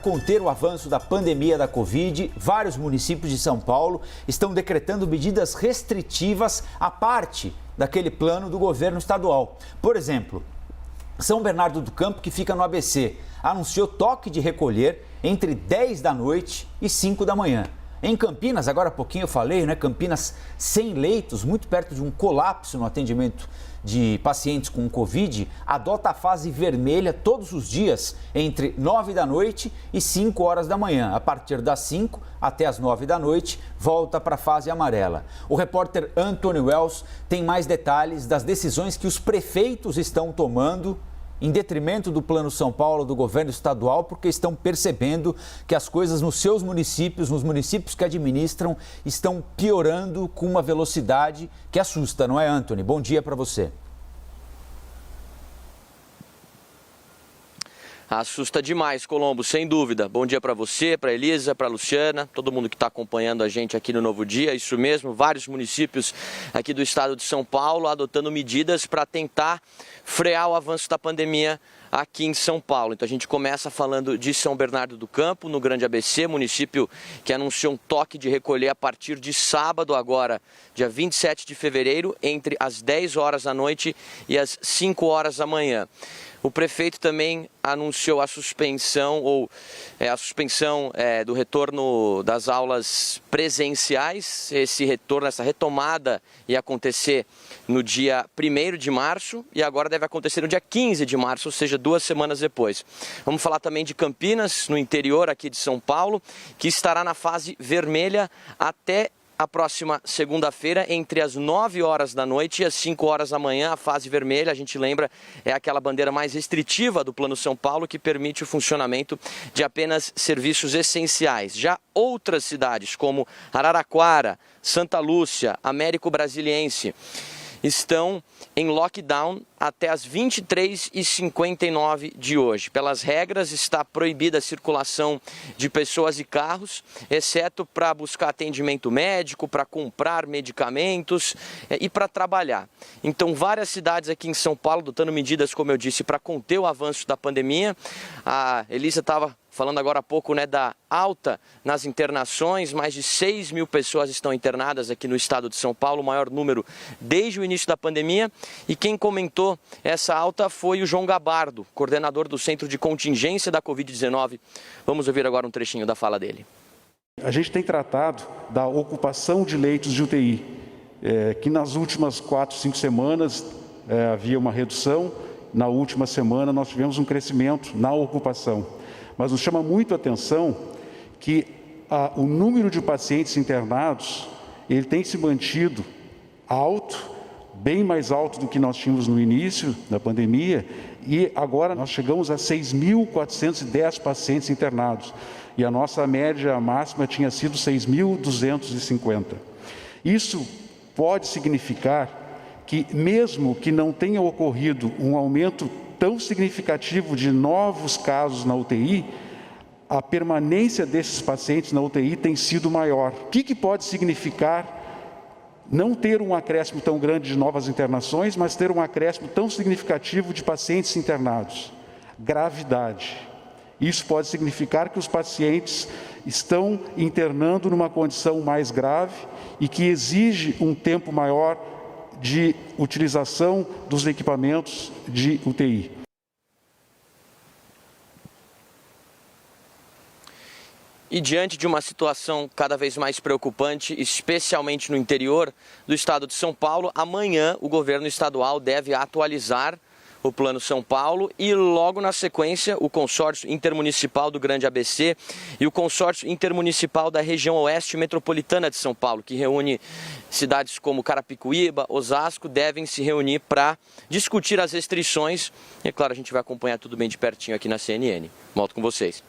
Conter o avanço da pandemia da Covid, vários municípios de São Paulo estão decretando medidas restritivas à parte daquele plano do governo estadual. Por exemplo, São Bernardo do Campo, que fica no ABC, anunciou toque de recolher entre 10 da noite e 5 da manhã. Em Campinas, agora há pouquinho eu falei, né? Campinas sem leitos, muito perto de um colapso no atendimento de pacientes com Covid, adota a fase vermelha todos os dias, entre 9 da noite e 5 horas da manhã. A partir das 5 até as 9 da noite, volta para a fase amarela. O repórter Anthony Wells tem mais detalhes das decisões que os prefeitos estão tomando em detrimento do Plano São Paulo, do governo estadual, porque estão percebendo que as coisas nos seus municípios, nos municípios que administram, estão piorando com uma velocidade que assusta, não é, Anthony? Bom dia para você. Assusta demais, Colombo, sem dúvida. Bom dia para você, para Elisa, para Luciana, todo mundo que está acompanhando a gente aqui no Novo Dia. Isso mesmo, vários municípios aqui do estado de São Paulo adotando medidas para tentar frear o avanço da pandemia aqui em São Paulo. Então a gente começa falando de São Bernardo do Campo, no Grande ABC, município que anunciou um toque de recolher a partir de sábado agora, dia 27 de fevereiro, entre as 10 horas da noite e as 5 horas da manhã. O prefeito também anunciou a suspensão do retorno das aulas presenciais. Esse retorno, essa retomada ia acontecer no dia 1º de março e agora deve acontecer no dia 15 de março, ou seja, 2 semanas depois. Vamos falar também de Campinas, no interior aqui de São Paulo, que estará na fase vermelha até a próxima segunda-feira, entre as 9 horas da noite e as 5 horas da manhã. A fase vermelha, a gente lembra, é aquela bandeira mais restritiva do Plano São Paulo que permite o funcionamento de apenas serviços essenciais. Já outras cidades, como Araraquara, Santa Lúcia, Américo Brasiliense, estão em lockdown até as 23h59 de hoje. Pelas regras, está proibida a circulação de pessoas e carros, exceto para buscar atendimento médico, para comprar medicamentos e para trabalhar. Então, várias cidades aqui em São Paulo adotando medidas, como eu disse, para conter o avanço da pandemia. A Elisa estava falando agora há pouco, né, da alta nas internações. Mais de 6 mil pessoas estão internadas aqui no estado de São Paulo, o maior número desde o início da pandemia. E quem comentou essa alta foi o João Gabardo, coordenador do Centro de Contingência da Covid-19. Vamos ouvir agora um trechinho da fala dele. A gente tem tratado da ocupação de leitos de UTI, que nas últimas 4, 5 semanas havia uma redução. Na última semana nós tivemos um crescimento na ocupação. Mas nos chama muito a atenção que o número de pacientes internados ele tem se mantido alto, bem mais alto do que nós tínhamos no início da pandemia, e agora nós chegamos a 6.410 pacientes internados, e a nossa média máxima tinha sido 6.250. Isso pode significar que, mesmo que não tenha ocorrido um aumento tão significativo de novos casos na UTI, a permanência desses pacientes na UTI tem sido maior. O que pode significar não ter um acréscimo tão grande de novas internações, mas ter um acréscimo tão significativo de pacientes internados? Gravidade. Isso pode significar que os pacientes estão internando numa condição mais grave e que exige um tempo maior de utilização dos equipamentos de UTI. E diante de uma situação cada vez mais preocupante, especialmente no interior do estado de São Paulo, amanhã o governo estadual deve atualizar o Plano São Paulo e logo na sequência o consórcio intermunicipal do Grande ABC e o consórcio intermunicipal da região oeste metropolitana de São Paulo, que reúne cidades como Carapicuíba, Osasco, devem se reunir para discutir as restrições. E claro, a gente vai acompanhar tudo bem de pertinho aqui na CNN. Volto com vocês.